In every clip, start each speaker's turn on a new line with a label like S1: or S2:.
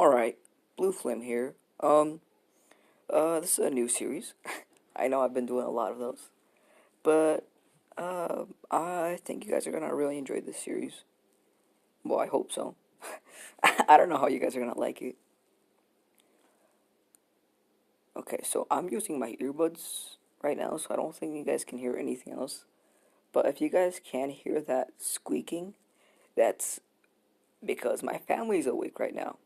S1: Alright, Blue Flame here. This is a new series. I know I've been doing a lot of those, but I think you guys are gonna really enjoy this series. Well, I hope so. I don't know how you guys are gonna like it. Okay, so I'm using my earbuds right now, so I don't think you guys can hear anything else. But if you guys can hear that squeaking, that's because my family's awake right now,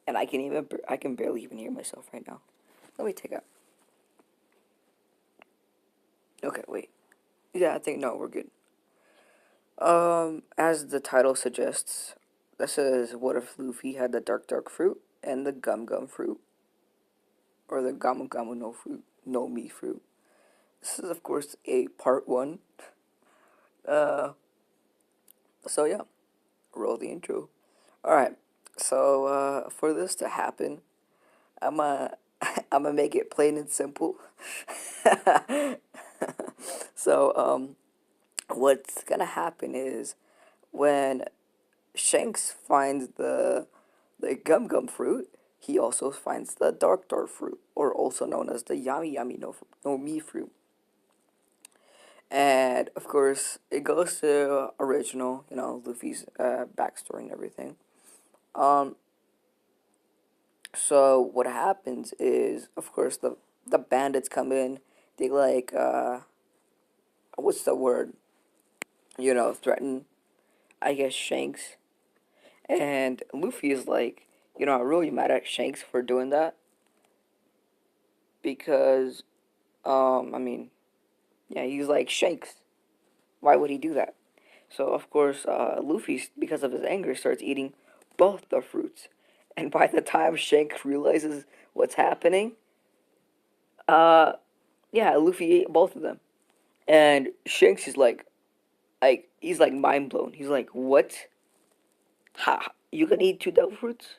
S1: and I can barely even hear myself right now. Let me take out. Okay, wait. Yeah, I think no, we're good. As the title suggests, this is what if Luffy had the dark fruit and the gum gum fruit, or the gamu gamu no fruit, no mi fruit. This is of course a part one. Uh, so yeah, roll the intro. All right. So for this to happen, I'm a I'm gonna make it plain and simple. so what's gonna happen is when Shanks finds the gum gum fruit, he also finds the dark fruit, or also known as the yummy no mi fruit. And of course, it goes to original, Luffy's backstory and everything. Um, so what happens is, of course, the bandits come in. They like what's the word? Threaten. I guess Shanks. And Luffy is like, I'm really mad at Shanks for doing that because, I mean, yeah, he's like Shanks. Why would he do that? So of course, Luffy, because of his anger, starts eating both the fruits. And by the time Shanks realizes what's happening, uh, yeah, Luffy ate both of them. And Shanks is like he's like mind blown. He's like, "What? Ha! You can eat two devil fruits?"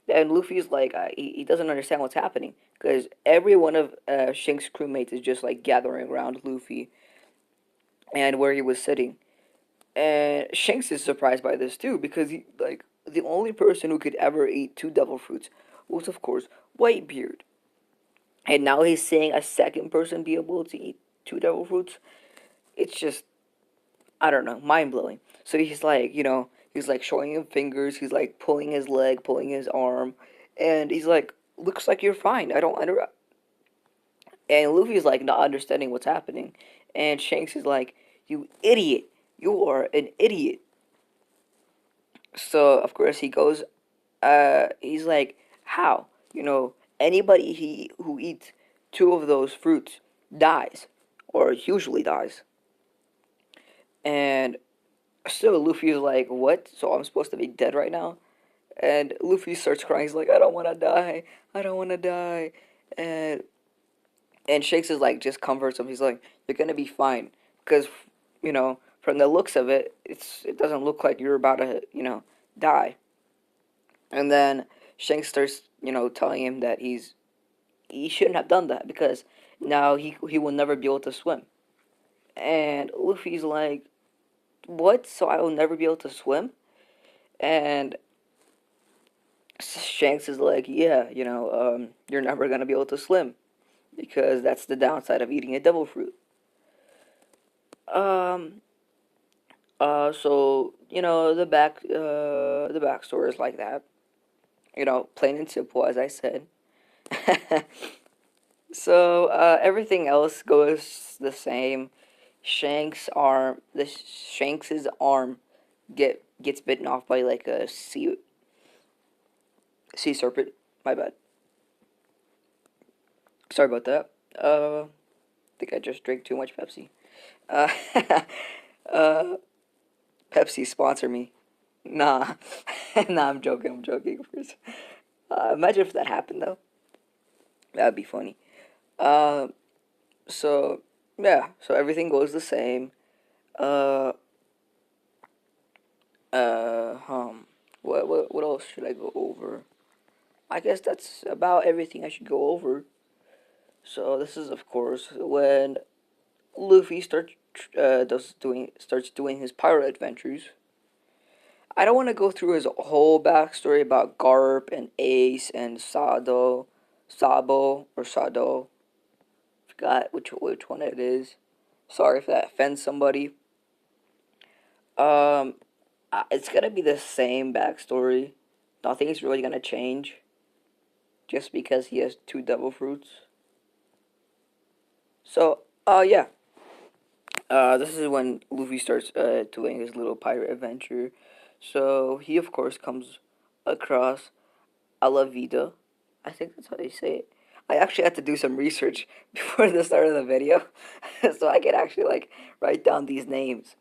S1: And Luffy's like, he doesn't understand what's happening because every one of Shanks' crewmates is just like gathering around Luffy and where he was sitting. And Shanks is surprised by this too because he like the only person who could ever eat two devil fruits was of course Whitebeard. And now he's seeing a second person be able to eat two devil fruits. It's just I don't know, mind blowing. So he's like showing him fingers. He's like pulling his leg, pulling his arm, and he's like, "Looks like you're fine. I don't under." And Luffy's like not understanding what's happening, and Shanks is like, "You idiot! You are an idiot." So of course he goes. He's like, "How? Anybody who eats two of those fruits dies, or usually dies." And so Luffy is like, "What? So I'm supposed to be dead right now?" And Luffy starts crying. He's like, "I don't want to die. I don't want to die." And Shanks is like, just comforts him. He's like, "You're gonna be fine," because from the looks of it, it doesn't look like you're about to die. And then Shanks starts telling him that he shouldn't have done that because now he will never be able to swim. And Luffy's like, "What? So I will never be able to swim?" And Shanks is like, "Yeah, you're never gonna be able to swim because that's the downside of eating a devil fruit." Um. So the backstory is like that. Plain and simple, as I said. So everything else goes the same. Shanks's arm gets bitten off by like a sea serpent. My bad. Sorry about that. I think I just drank too much Pepsi. Uh, uh, Pepsi sponsor me. Nah, nah, I'm joking. I'm joking, of course. Imagine if that happened though. That'd be funny. Uh, so yeah, so everything goes the same. Uh, uh, um, what else should I go over? I guess that's about everything I should go over. So this is of course when Luffy starts doing his pirate adventures. I don't want to go through his whole backstory about Garp and Ace and Sabo or Sado. Forgot which one it is. Sorry if that offends somebody. Um, it's gonna be the same backstory. Nothing is really gonna change just because he has two devil fruits. So, yeah. This is when Luffy starts doing his little pirate adventure. So he of course comes across Alavida. I think that's how they say it. I actually had to do some research before the start of the video, so I could actually like write down these names.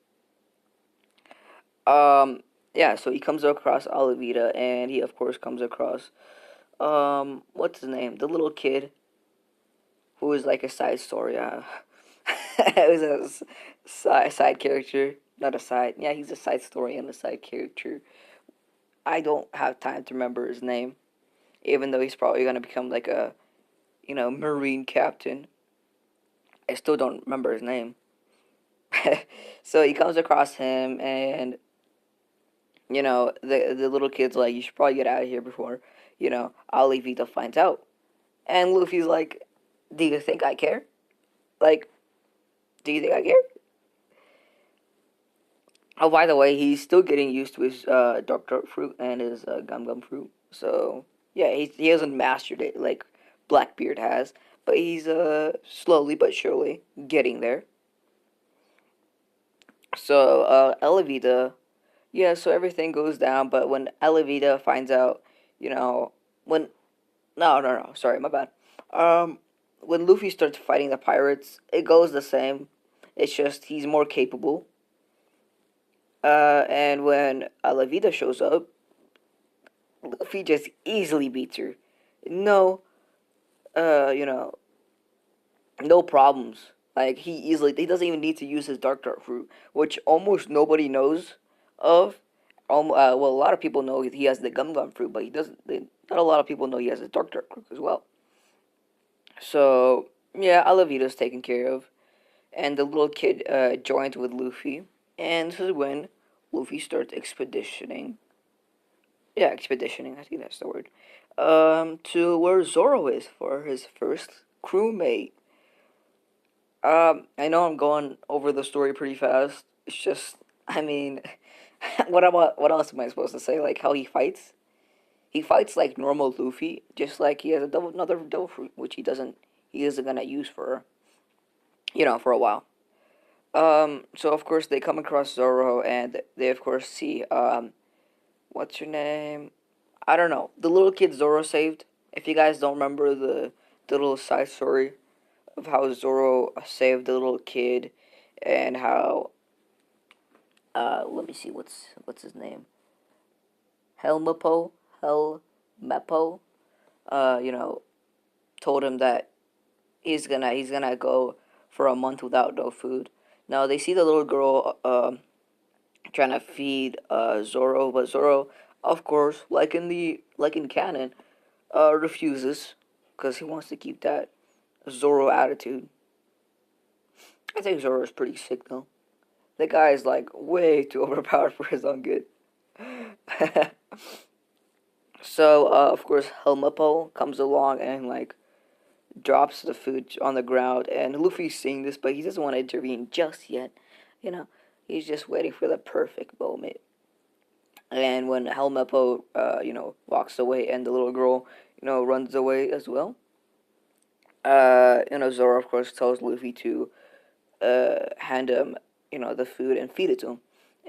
S1: Yeah, so he comes across Alavida, and he of course comes across what's his name? The little kid who is like a side story. It was a side character, not a side. Yeah, he's a side story and a side character. I don't have time to remember his name, even though he's probably gonna become like a marine captain. I still don't remember his name. So he comes across him, and the little kid's like, you should probably get out of here before Ali Vita finds out. And Luffy's like, do you think I care? Like, do you think I care? Oh, by the way, he's still getting used to his dark fruit and his gum fruit. So yeah, he hasn't mastered it like Blackbeard has, but he's slowly but surely getting there. So Elavita, yeah, so everything goes down, but when Elavita finds out, you know, when no, sorry, my bad. Um, when Luffy starts fighting the pirates, it goes the same. It's just he's more capable. And when Alavida shows up, Luffy just easily beats her. No, uh, you know, no problems. Like he doesn't even need to use his dark fruit, which almost nobody knows of. Well, a lot of people know he has the gum fruit, but he doesn't. Not a lot of people know he has a dark fruit as well. So yeah, Alavida's taken care of, and the little kid joins with Luffy, and this is when Luffy starts expeditioning. Yeah, expeditioning. I think that's the word. To where Zoro is for his first crewmate. I know I'm going over the story pretty fast. It's just, I mean, what else am I supposed to say? Like how he fights? He fights like normal Luffy, just like he has another devil fruit, which he isn't gonna use for, for a while. So of course they come across Zoro, and they of course see, what's your name? I don't know. The little kid Zoro saved. If you guys don't remember the little side story of how Zoro saved the little kid, and how let me see what's his name. Helmepo Helmepo you know told him that he's gonna go for a month without no food. Now they see the little girl trying to feed Zoro, but Zoro, of course, like in canon, refuses because he wants to keep that Zoro attitude. I think Zoro is pretty sick though. The guy is like way too overpowered for his own good. So of course Helmepo comes along and like drops the food on the ground, and Luffy's seeing this, but he doesn't want to intervene just yet. You know, he's just waiting for the perfect moment. And when Helmepo, walks away, and the little girl, runs away as well. Zoro of course tells Luffy to hand him, the food and feed it to him.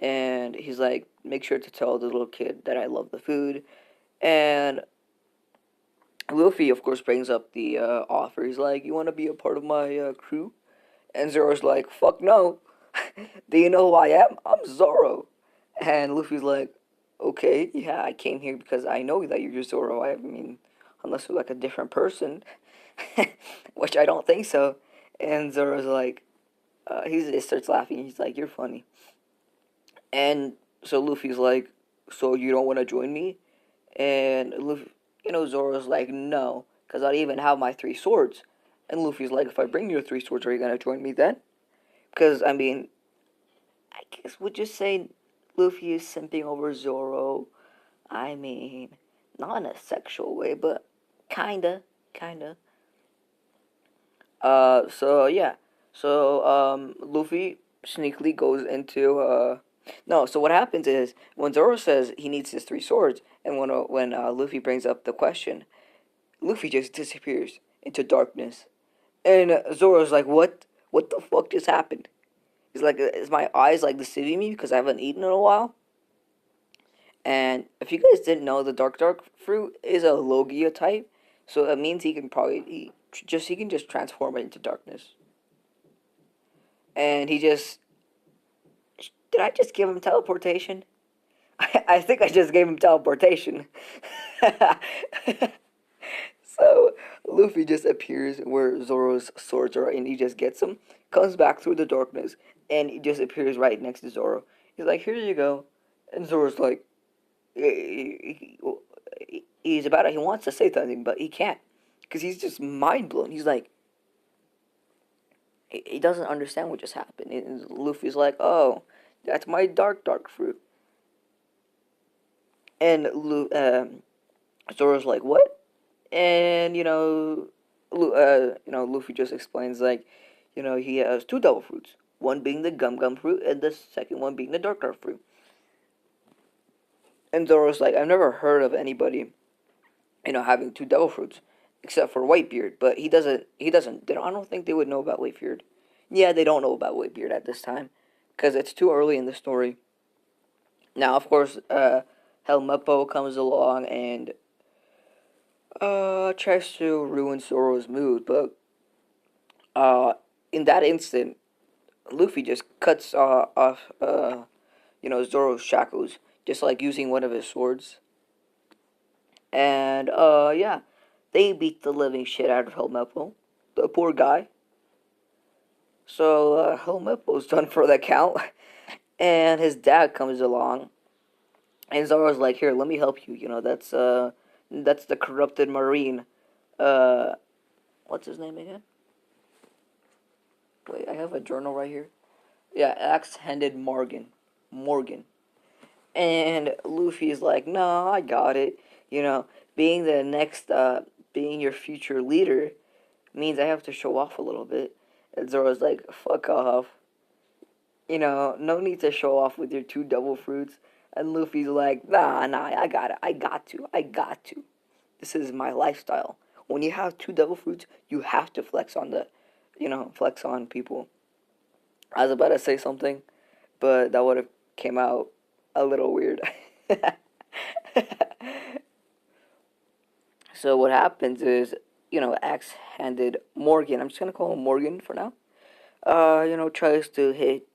S1: And he's like, make sure to tell the little kid that I love the food. And Luffy, of course, brings up the offer. He's like, you want to be a part of my crew? And Zoro's like, fuck no. Do you know who I am? I'm Zoro. And Luffy's like, okay, yeah, I came here because I know that you're Zoro. I mean, unless you're like a different person, which I don't think so. And Zoro's like, he starts laughing. He's like, you're funny. And so Luffy's like, so you don't want to join me? And Luffy, Zoro's like, no, because I don't even have my three swords. And Luffy's like, if I bring your three swords, are you going to join me then? Because, I mean, I guess we'll just say Luffy is simping over Zoro. I mean, not in a sexual way, but kinda, kinda. So yeah, so Luffy sneakily goes into no. So what happens is when Zoro says he needs his three swords, and when Luffy brings up the question, Luffy just disappears into darkness, and Zoro's like, "What? What the fuck just happened?" He's like, "Is my eyes like deceiving me because I haven't eaten in a while?" And if you guys didn't know, the dark fruit is a Logia type, so that means he can just transform it into darkness. And he just did I just give him teleportation? I think I just gave him teleportation. So Luffy just appears where Zoro's swords are, and he just gets them, comes back through the darkness, and he just appears right next to Zoro. He's like, "Here you go," and Zoro's like, he's about it. He wants to say something, but he can't because he's just mind blown. He's like, he doesn't understand what just happened. And Luffy's like, "Oh, that's my dark fruit," and Zoro's like, "What?" And Luffy just explains like, he has two devil fruits, one being the gum fruit, and the second one being the dark fruit. And Zoro's like, "I've never heard of anybody, having two devil fruits, except for Whitebeard." But he doesn't. I don't think they would know about Whitebeard. Yeah, they don't know about Whitebeard at this time, because it's too early in the story. Now, of course, Helmeppo comes along and tries to ruin Zoro's mood, but uh, in that instant, Luffy just cuts off Zoro's shackles, just like using one of his swords. And yeah, they beat the living shit out of Helmeppo, the poor guy. So Helmeppo's done for the count, and his dad comes along, and Zoro's like, "Here, let me help you. That's the corrupted marine. Uh, what's his name again? Wait, I have a journal right here. Yeah, axe-handed Morgan. Morgan. And Luffy's like, "No, I got it. You know, being the next, being your future leader means I have to show off a little bit." And Zoro's like, "Fuck off. No need to show off with your two devil fruits." And Luffy's like, "Nah, I got it. I got to. This is my lifestyle. When you have two devil fruits, you have to flex on people." I was about to say something, but that would have came out a little weird. So what happens is, axe-handed Morgan. I'm just gonna call him Morgan for now. Tries to hit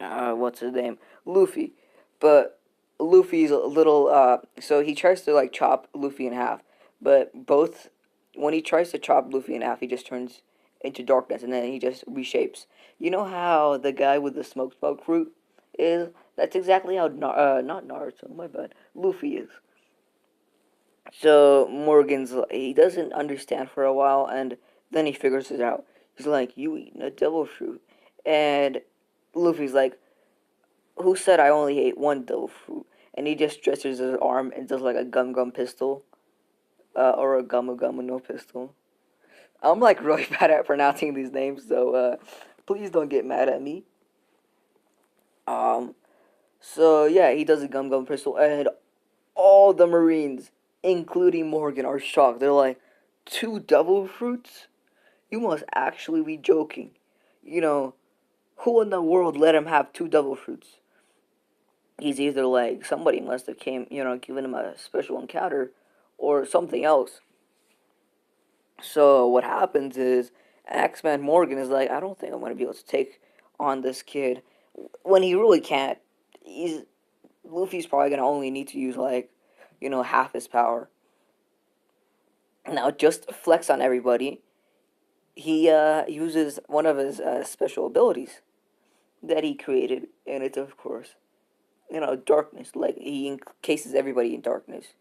S1: what's his name, Luffy, but Luffy's a little. So he tries to like chop Luffy in half, but both when he tries to chop Luffy in half, he just turns into darkness, and then he just reshapes. You know how the guy with the smoke fruit is? That's exactly how not Naruto, my bad, Luffy is. So he doesn't understand for a while, and then he figures it out. He's like, "You eating a devil fruit," and Luffy's like, "Who said I only ate one devil fruit?" And he just stretches his arm and does like a gum pistol, or a gum no pistol. I'm like really bad at pronouncing these names, so please don't get mad at me. Um, so yeah, he does a gum pistol, and all the Marines, including Morgan, are shocked. They're like, "Two devil fruits? You must actually be joking. You know, who in the world let him have two devil fruits?" He's either like somebody must have given him a special encounter, or something else. So what happens is Axeman Morgan is like, "I don't think I'm gonna be able to take on this kid," when he really can't. He's Luffy's probably gonna only need to use like, half his power. Now, just to flex on everybody, he uses one of his special abilities that he created, and it's of course, darkness. Like he encases everybody in darkness,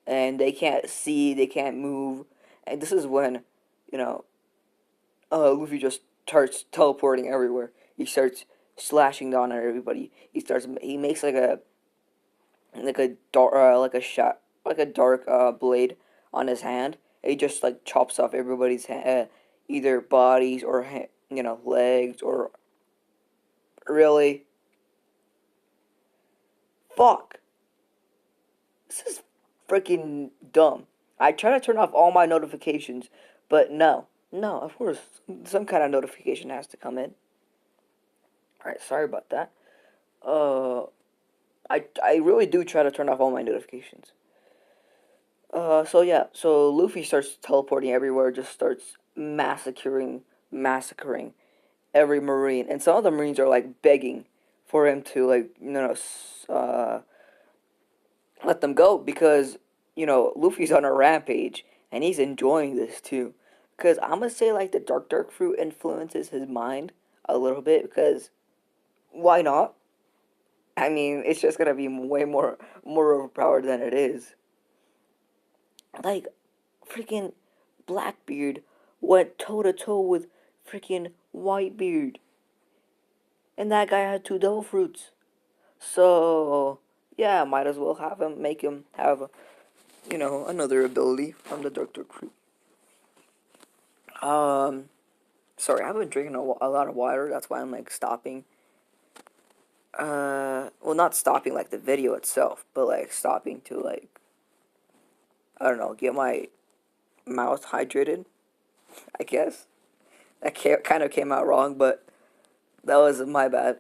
S1: and they can't see, they can't move, and this is when, you know, Luffy just starts teleporting everywhere. He starts slashing down on everybody. He makes like a dark like a dark blade on his hand. He just like chops off everybody's either bodies or legs or really fuck. This is freaking dumb. I try to turn off all my notifications, but no, of course some kind of notification has to come in. All right, sorry about that. Uh, I really do try to turn off all my notifications. So yeah, so Luffy starts teleporting everywhere, just starts massacring every marine, and some of the marines are like begging for him to like let them go because Luffy's on a rampage and he's enjoying this too. Cause I'm gonna say like the dark fruit influences his mind a little bit because why not? I mean, it's just gonna be way more overpowered than it is. Like freaking Blackbeard went toe to toe with freaking Whitebeard, and that guy had two devil fruits. So yeah, might as well have him make him have another ability from the Dark Fruit. Um, sorry, I've been drinking a lot of water. That's why I'm like stopping. Well, not stopping like the video itself, but like stopping to like I don't know, get my mouth hydrated. I guess kind of came out wrong, but that was my bad.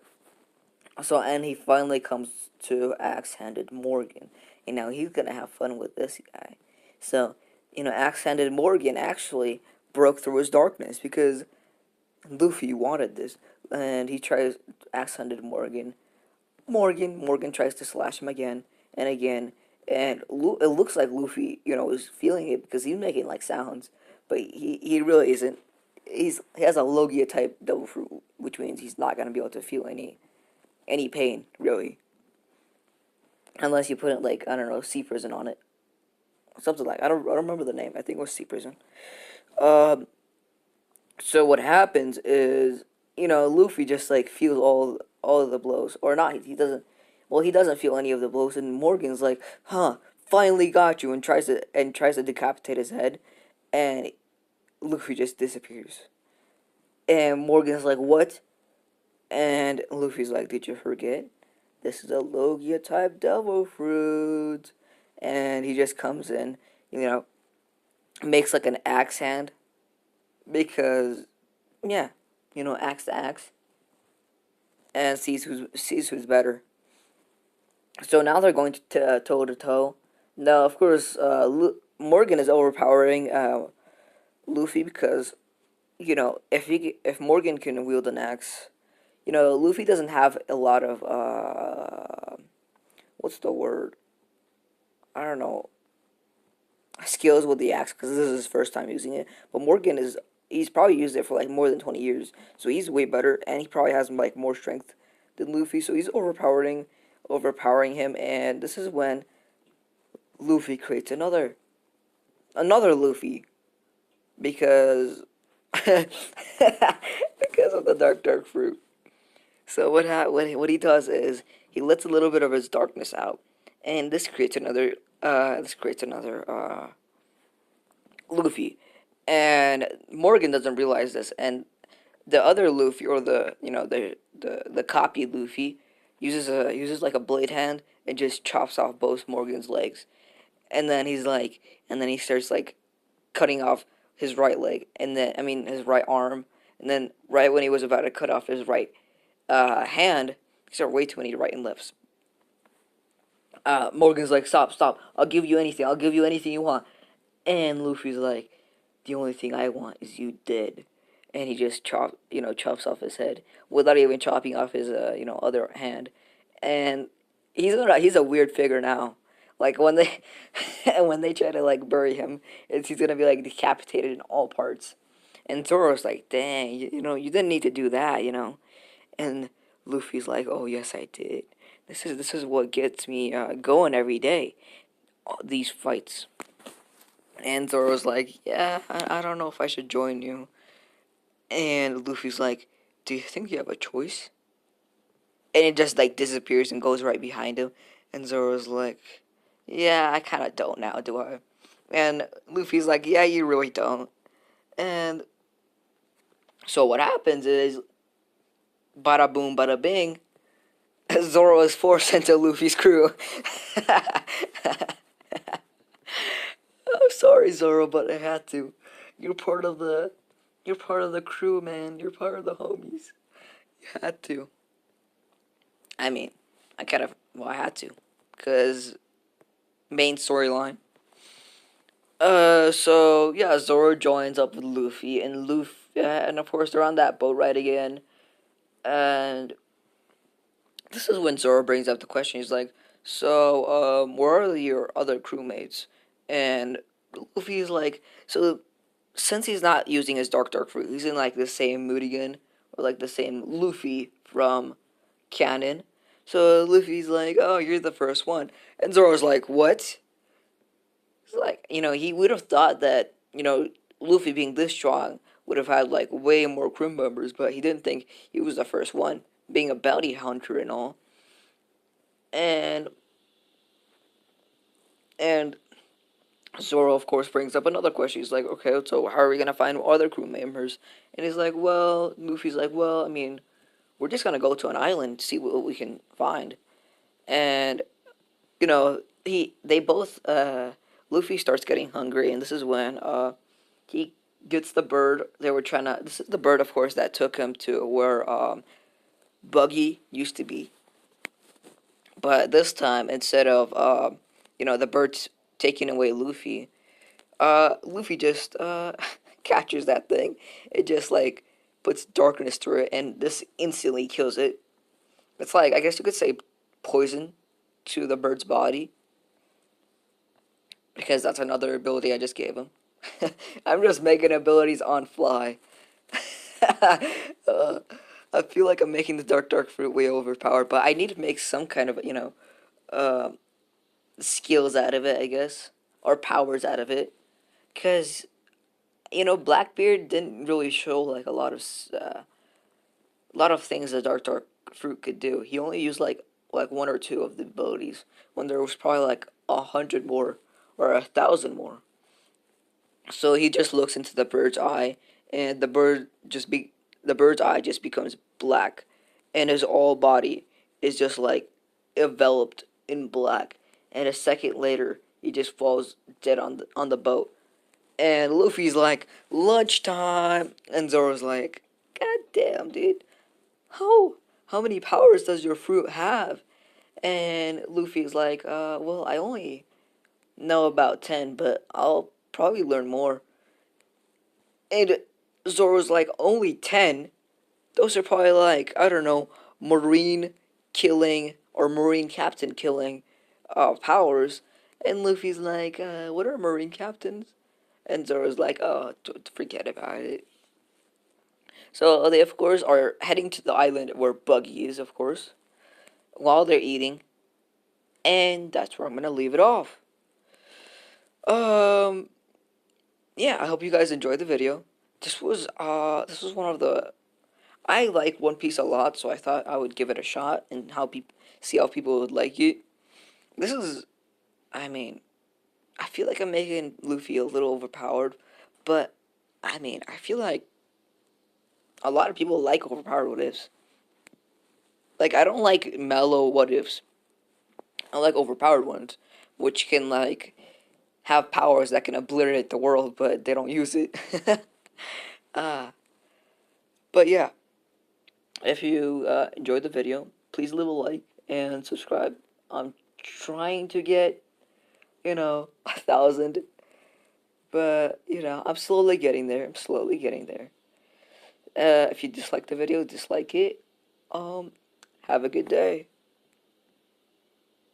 S1: So, and he finally comes to Axe-Handed Morgan, and now he's gonna have fun with this guy. So, Axe-Handed Morgan actually broke through his darkness because Luffy wanted this, and he tries Axe-Handed Morgan. Morgan tries to slash him again and again, and it looks like Luffy, is feeling it because he's making like sounds, but he really isn't. He has a Logia type devil fruit, which means he's not gonna be able to feel any pain really, unless you put it like I don't know, sea prison on it, something like I don't remember the name. I think it was sea prison. Um, so what happens is Luffy just like feels all of the blows, or not. He doesn't. Well, he doesn't feel any of the blows, and Morgan's like, "Huh, finally got you," and tries to decapitate his head, and Luffy just disappears. And Morgan's like, "What?" And Luffy's like, "Did you forget? This is a Logia type devil fruit." And he just comes in, you know, makes like an axe hand because, yeah, axe to axe, and sees who's better. So now they're going to toe to toe. Now, of course, Morgan is overpowering Luffy because if Morgan can wield an axe, Luffy doesn't have a lot of what's the word? I don't know, skills with the axe because this is his first time using it. But Morgan he's probably used it for like more than 20 years, so he's way better, and he probably has like more strength than Luffy. So he's overpowering him, and this is when Luffy creates another Luffy because because of the dark fruit. So what he does is he lets a little bit of his darkness out, and this creates another Luffy, and Morgan doesn't realize this, and the other Luffy or the copy Luffy uses like a blade hand and just chops off both Morgan's legs, and then he starts like cutting off his right leg, and then I mean his right arm, and then right when he was about to cut off his right hand, these are way too many right and lefts. Morgan's like, stop, I'll give you anything you want. And Luffy's like, the only thing I want is you dead. And he just chops off his head without even chopping off his, other hand. And he's a weird figure now. Like when they, when they try to like bury him, he's gonna be like decapitated in all parts. And Zoro's like, dang, you didn't need to do that. And Luffy's like, oh yes I did. This is what gets me going every day. These fights. And Zoro's like, yeah, I don't know if I should join you. And Luffy's like, do you think you have a choice? and it just like disappears and goes right behind him. And Zoro's like, "Yeah, I kind of don't now, do I?" And Luffy's like, "Yeah, you really don't." And so what happens is, bada boom, bada bing, Zoro is forced into Luffy's crew. I'm sorry, Zoro, but I had to. You're part of the, you're part of the crew, man. You're part of the homies. You had to. I mean, I kind of, well, I had to, cause main storyline. So yeah, Zoro joins up with Luffy, and and of course they're on that boat ride again, and this is when Zoro brings up the question. He's like, "So, where are your other crewmates?" And Luffy's like, "So, since he's not using his dark fruit, he's in like the same mood again, or like the same Luffy from canon." So Luffy's like, "Oh, you're the first one," and Zoro's like, "What?" It's like, he would have thought that, Luffy being this strong would have had like way more crew members, but he didn't think he was the first one, being a bounty hunter and all. And and Zoro of course brings up another question. He's like, "Okay, so how are we gonna find other crew members?" And he's like, "Well," Luffy's like, "Well, I mean, we're just gonna go to an island to see what we can find." And they both Luffy starts getting hungry, and this is when he gets the bird. They were trying to. This is the bird, of course, that took him to where Buggy used to be. But this time, instead of the birds taking away Luffy, Luffy just catches that thing. It just like puts darkness through it, and this instantly kills it. It's like, I guess you could say, poison to the bird's body, because that's another ability I just gave him. I'm just making abilities on fly. uh, I feel like I'm making the dark fruit way overpowered, but I need to make some kind of uh, skills out of it, I guess, or powers out of it, because Blackbeard didn't really show like a lot of things the dark fruit could do. He only used like one or two of the abilities when there was probably like 100 more or 1,000 more. So he just looks into the bird's eye, and the bird's eye just becomes black, and his whole body is just like enveloped in black. And a second later, he just falls dead on the boat. And Luffy's like, "Lunchtime," and Zoro's like, "God damn, dude, how many powers does your fruit have?" And Luffy's like, well, I only know about 10, but I'll probably learn more." And Zoro's like, "Only 10? Those are probably like, I don't know, marine killing or marine captain killing powers." And Luffy's like, "What are marine captains?" And Zoro's like, "Oh, forget about it." So they, of course, are heading to the island where Buggy is, of course, while they're eating. And that's where I'm going to leave it off. Um, yeah, I hope you guys enjoyed the video. This was one of the, I like One Piece a lot, so I thought I would give it a shot and see how people would like it. This is, I mean, I feel like I'm making Luffy a little overpowered, but I feel like a lot of people like overpowered what ifs. Like, I don't like mellow what ifs. I like overpowered ones, which can like have powers that can obliterate the world, but they don't use it. uh, but yeah, if you enjoyed the video, please leave a like and subscribe. I'm trying to get 1,000, but I'm slowly getting there. I'm slowly getting there. If you dislike the video, dislike it. Um, have a good day.